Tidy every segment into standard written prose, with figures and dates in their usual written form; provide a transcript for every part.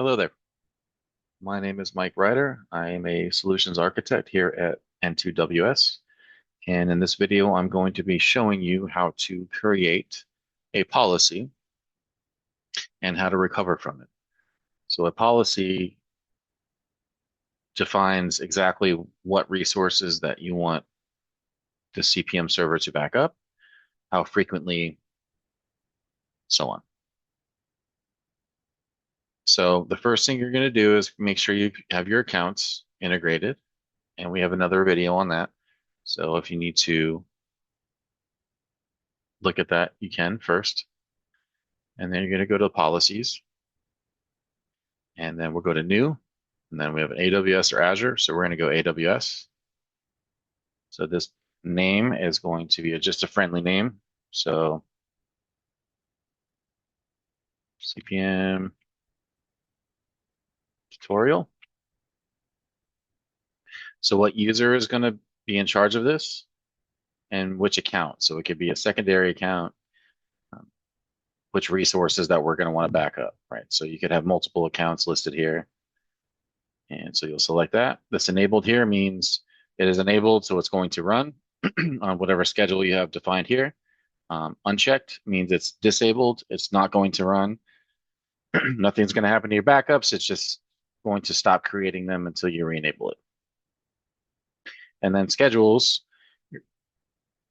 Hello there. My name is Mike Ryder. I am a solutions architect here at N2WS. And in this video, I'm going to be showing you how to create a policy and how to recover from it. So a policy defines exactly what resources that you want the CPM server to back up, how frequently, so on. So the first thing you're going to do is make sure you have your accounts integrated. And we have another video on that. So if you need to look at that, you can first. And then you're going to go to policies. And then we'll go to new. And then we have AWS or Azure. So we're going to go AWS. So this name is going to be just a friendly name. So CPM tutorial. So what user is going to be in charge of this and which account? So it could be a secondary account, which resources that we're going to want to back up, right? So you could have multiple accounts listed here. And so you'll select that. This enabled here means it is enabled, so it's going to run on whatever schedule you have defined here. Unchecked means it's disabled. It's not going to run. Nothing's going to happen to your backups. It's just going to stop creating them until you re-enable it. And then schedules,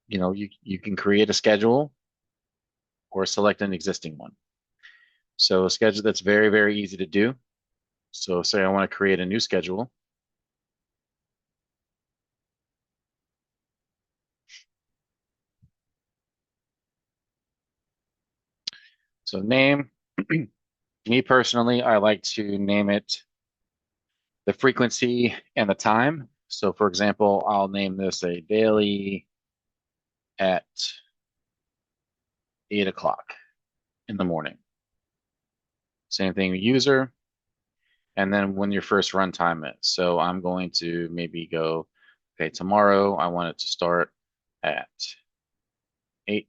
you can create a schedule or select an existing one. So a schedule that's very, very easy to do. So say I want to create a new schedule. So name, me personally, I like to name it the frequency and the time. So for example, I'll name this a daily at 8 o'clock in the morning. Same thing with user. And then when your first runtime is. So I'm going to maybe go, okay, tomorrow I want it to start at 8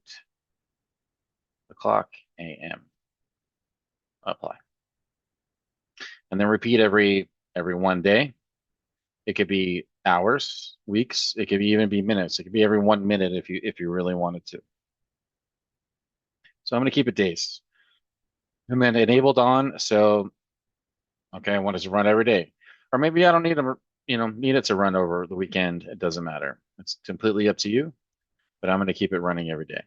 o'clock a.m. Apply. And then repeat every one day. It could be hours, weeks, it could even be minutes. It could be every 1 minute if you really wanted to. So I'm going to keep it days. And then enabled on. So, okay, I want it to run every day. Or maybe I don't need them, need it to run over the weekend. It doesn't matter. It's completely up to you, but I'm going to keep it running every day.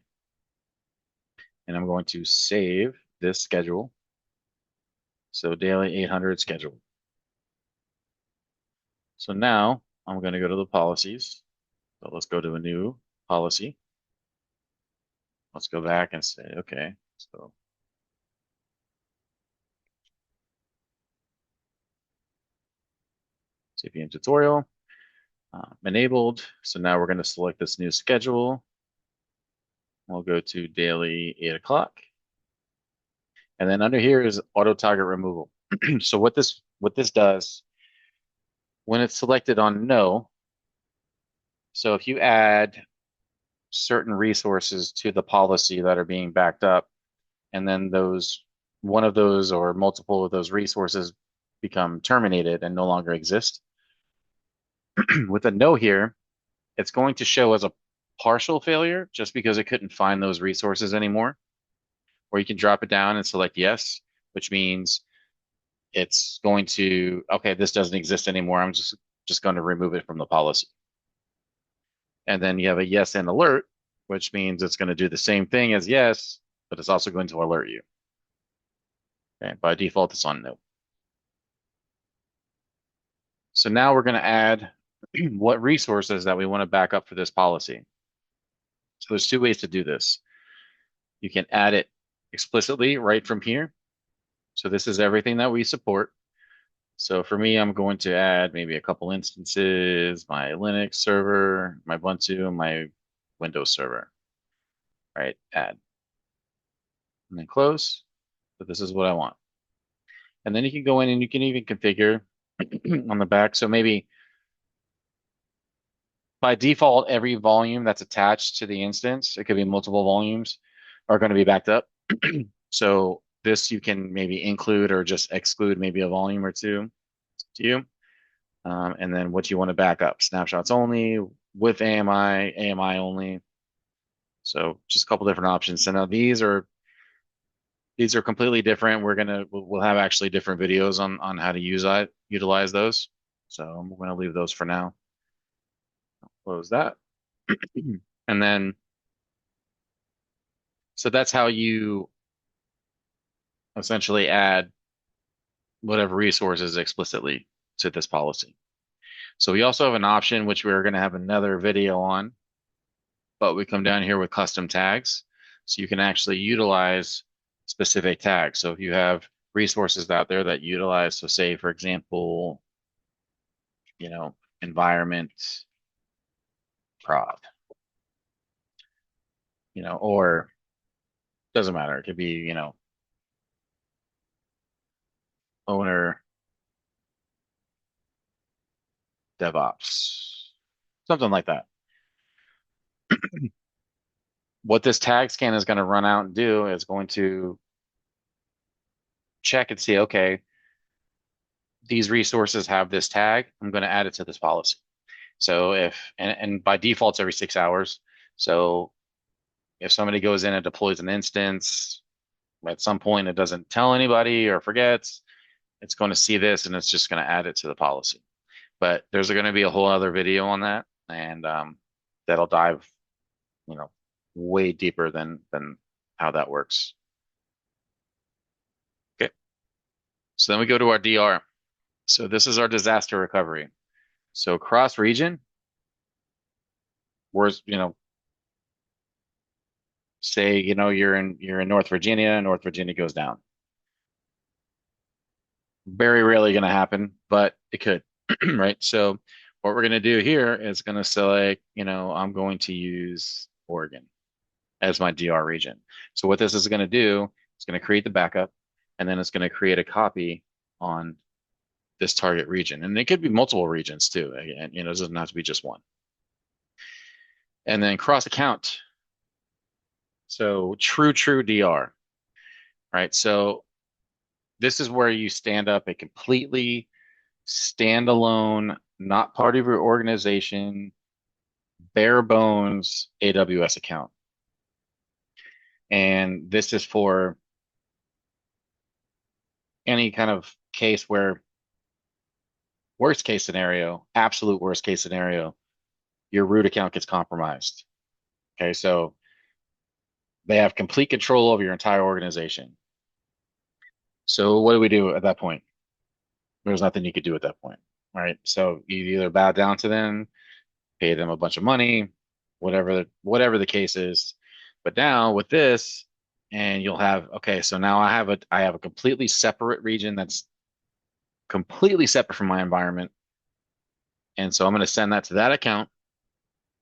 And I'm going to save this schedule. So daily 800 schedule. So now I'm going to go to the policies. So let's go to a new policy. Let's go back and say, okay, so CPM tutorial enabled. So now we're going to select this new schedule. We'll go to daily 8 o'clock. And then under here is auto target removal. So what this does, when it's selected on no, so if you add certain resources to the policy that are being backed up, and then one of those or multiple of those resources become terminated and no longer exist, with a no here, it's going to show as a partial failure just because it couldn't find those resources anymore. Or you can drop it down and select yes, which means it's going to, okay, this doesn't exist anymore. I'm just going to remove it from the policy. And then you have a yes and alert, which means it's going to do the same thing as yes, but it's also going to alert you. Okay, by default, it's on no. So now we're going to add what resources that we want to back up for this policy. So there's two ways to do this. You can add it explicitly right from here. So this is everything that we support. So for me, I'm going to add maybe a couple instances, my Linux server, my Ubuntu, and my Windows server. All right, add. And then close. So this is what I want. And then you can go in and you can even configure on the back. So maybe by default, every volume that's attached to the instance, it could be multiple volumes, are going to be backed up. So this you can maybe include or just exclude maybe a volume or two to you. And then what you want to back up, snapshots only, with AMI only. So just a couple different options. So now these are completely different. We'll have actually different videos on how to utilize those. So I'm going to leave those for now. Close that. And then, so that's how you essentially add whatever resources explicitly to this policy. So we also have an option, which we're going to have another video on, but we come down here with custom tags. So you can actually utilize specific tags. So if you have resources out there that utilize, so say, for example, environment prod, or doesn't matter. It could be, owner DevOps, something like that. What this tag scan is going to run out and do is going to check and see, okay, these resources have this tag. I'm going to add it to this policy. So and by default, it's every 6 hours. So if somebody goes in and deploys an instance, at some point it doesn't tell anybody or forgets, it's going to see this and it's just going to add it to the policy. But there's going to be a whole other video on that, and that'll dive, way deeper than how that works. Okay. So then we go to our DR. So this is our disaster recovery. So cross region, where's, say, you're in North Virginia, North Virginia goes down. Very rarely going to happen, but it could, right? So what we're going to do here is going to select, I'm going to use Oregon as my DR region. So what this is going to do, it's going to create the backup, and then it's going to create a copy on this target region. And it could be multiple regions too. And, it doesn't have to be just one. And then cross account. So true DR, right? So this is where you stand up a completely standalone, not part of your organization, bare bones AWS account. And this is for any kind of case where worst case scenario, absolute worst case scenario, your root account gets compromised. Okay, so they have complete control over your entire organization. So what do we do at that point? There's nothing you could do at that point, right? So you either bow down to them, pay them a bunch of money, whatever the case is. But now with this, and you'll have, okay, so now I have a completely separate region that's completely separate from my environment. And so I'm going to send that to that account,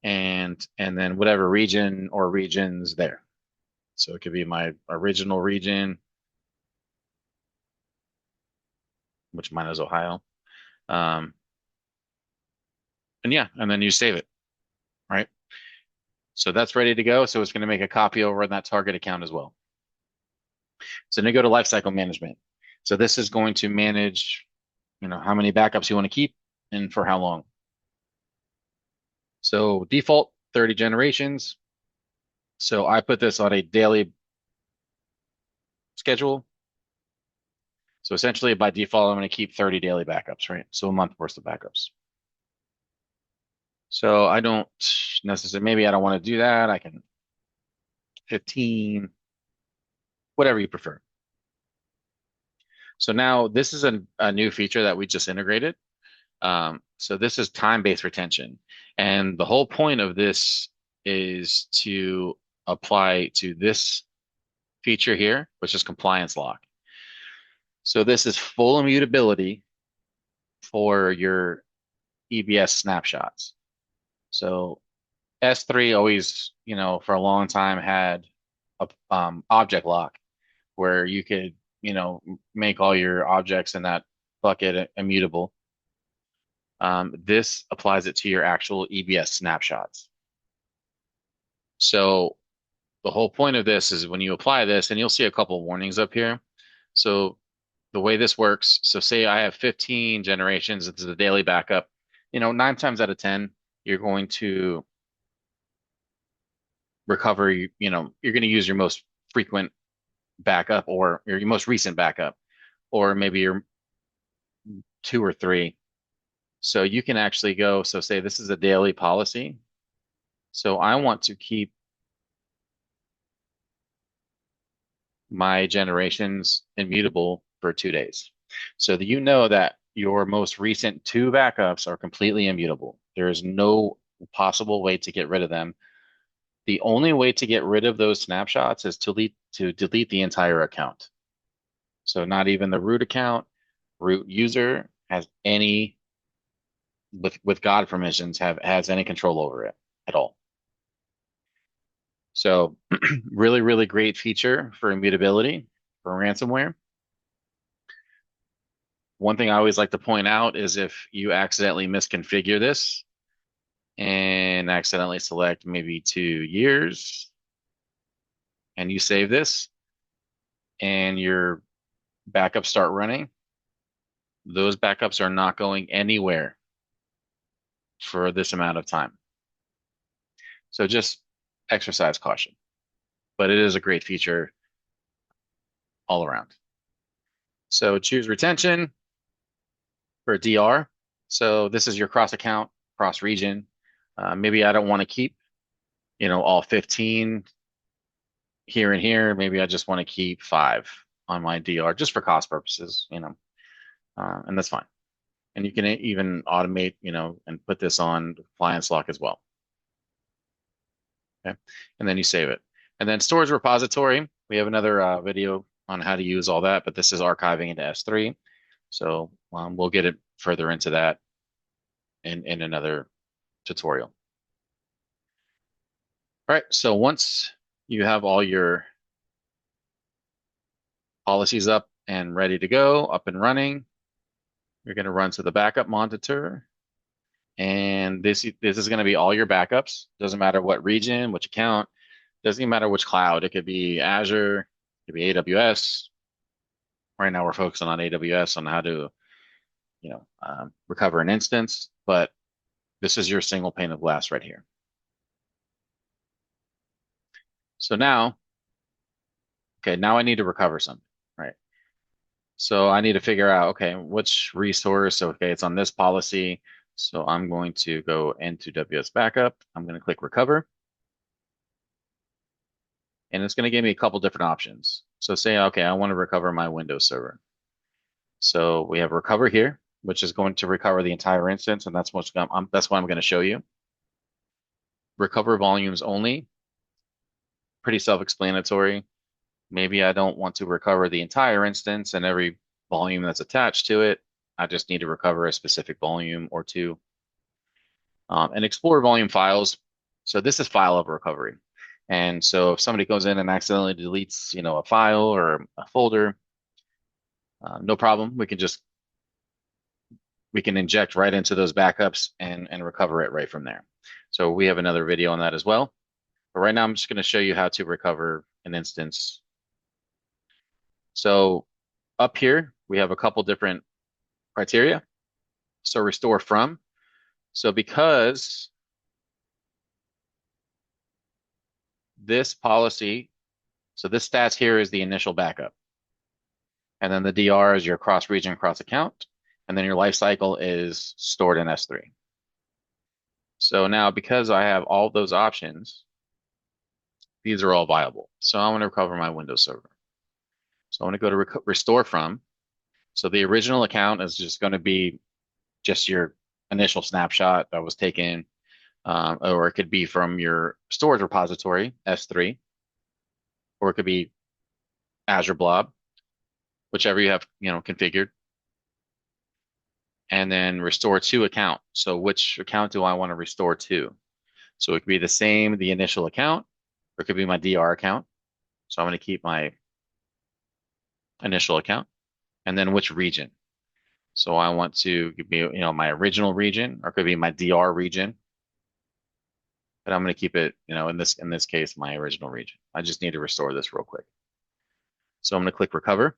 and then whatever region or regions there. So it could be my original region, which mine is Ohio. And yeah, and then you save it, right? So that's ready to go. So it's going to make a copy over in that target account as well. So then you go to lifecycle management. So this is going to manage, how many backups you want to keep and for how long. So default 30 generations. So I put this on a daily schedule. So essentially by default, I'm going to keep 30 daily backups, right? So a month worth of backups. So I don't necessarily, maybe I don't want to do that. I can 15, whatever you prefer. So now this is a new feature that we just integrated. So this is time-based retention. And the whole point of this is to apply to this feature here, which is compliance lock. So this is full immutability for your EBS snapshots. So S3 always, for a long time had a object lock where you could, make all your objects in that bucket immutable. This applies it to your actual EBS snapshots. So the whole point of this is when you apply this, and you'll see a couple of warnings up here. So the way this works, so say I have 15 generations, it's a daily backup. 9 times out of 10, you're going to recover, you're going to use your most frequent backup or your most recent backup, or maybe your two or three. So you can actually go, so say this is a daily policy. So I want to keep my generations immutable for 2 days. So that you know that your most recent two backups are completely immutable. There is no possible way to get rid of them. The only way to get rid of those snapshots is to delete the entire account. So not even the root account, root user has any with God permissions has any control over it at all. So really, really great feature for immutability for ransomware. One thing I always like to point out is if you accidentally misconfigure this and accidentally select maybe 2 years and you save this and your backups start running, those backups are not going anywhere for this amount of time. So just exercise caution, but it is a great feature all around. So choose retention for DR. So this is your cross account, cross region. Maybe I don't want to keep, all 15 here and here. Maybe I just want to keep 5 on my DR just for cost purposes, and that's fine. And you can even automate, and put this on appliance lock as well. Okay. And then you save it. And then storage repository. We have another video on how to use all that, but this is archiving into S3. So we'll get it further into that in another tutorial. All right. So once you have all your policies up and ready to go, up and running, you're going to run to the backup monitor. And this is going to be all your backups. Doesn't matter what region, which account, doesn't even matter which cloud. It could be Azure, it could be AWS. Right now we're focusing on AWS on how to, recover an instance, but this is your single pane of glass right here. So now, okay, now I need to recover something, right? So I need to figure out, okay, which resource, okay, it's on this policy. So I'm going to go into WS Backup. I'm going to click Recover. And it's going to give me a couple different options. So say, okay, I want to recover my Windows server. So we have Recover here, which is going to recover the entire instance, and that's what I'm going to show you. Recover volumes only, pretty self-explanatory. Maybe I don't want to recover the entire instance and every volume that's attached to it. I just need to recover a specific volume or two. And explore volume files. So this is file of recovery. And so if somebody goes in and accidentally deletes, a file or a folder, no problem. We can inject right into those backups and recover it right from there. So we have another video on that as well. But right now I'm just going to show you how to recover an instance. So up here, we have a couple different criteria. So restore from. So because this policy, so this stats here is the initial backup. And then the DR is your cross region, cross account. And then your life cycle is stored in S3. So now because I have all those options, these are all viable. So I want to recover my Windows server. So I want to go to restore from. So the original account is just going to be just your initial snapshot that was taken, or it could be from your storage repository, S3, or it could be Azure Blob, whichever you have, configured. And then restore to account. So which account do I want to restore to? So it could be the initial account, or it could be my DR account. So I'm going to keep my initial account. And then which region? So I want to be, my original region, or it could be my DR region. But I'm going to keep it, in this case, my original region. I just need to restore this real quick. So I'm going to click Recover.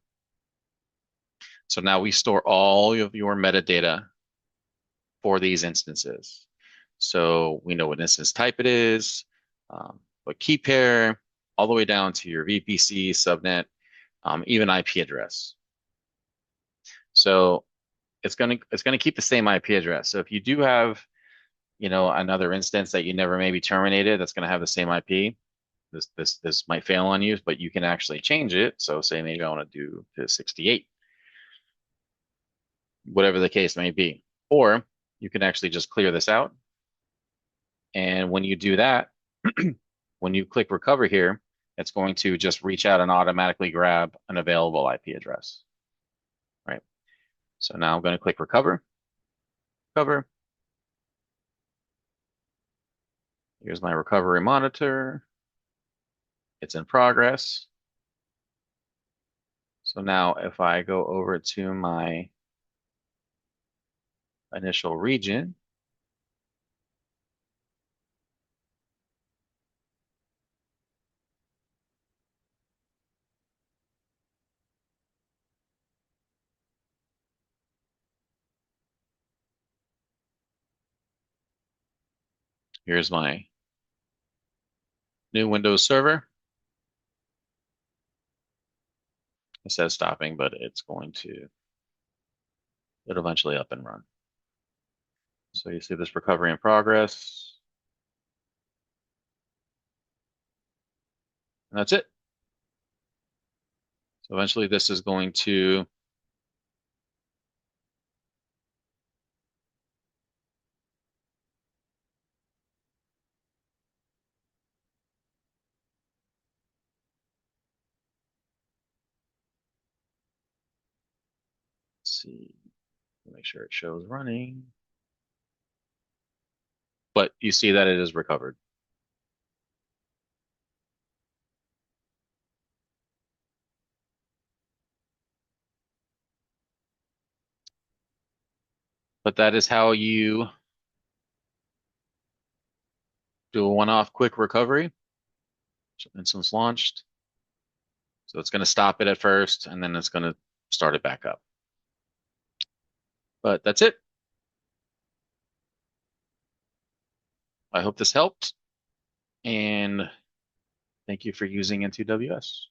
So now we store all of your metadata for these instances. So we know what instance type it is, what key pair, all the way down to your VPC, subnet, even IP address. So it's gonna keep the same IP address. So if you do have, another instance that you never maybe terminated that's gonna have the same IP, this might fail on you, but you can actually change it. So say maybe I want to do to 68, whatever the case may be. Or you can actually just clear this out. And when you do that, when you click recover here, it's going to just reach out and automatically grab an available IP address, right? So now I'm going to click recover, recover. Here's my recovery monitor. It's in progress. So now if I go over to my initial region, here's my new Windows server. It says stopping, but it'll eventually up and run. So you see this recovery in progress. And that's it. So eventually this is going to let's see, make sure it shows running. But you see that it is recovered. But that is how you do a one-off quick recovery. So instance launched. So it's going to stop it at first, and then it's going to start it back up. But that's it. I hope this helped, and thank you for using N2WS.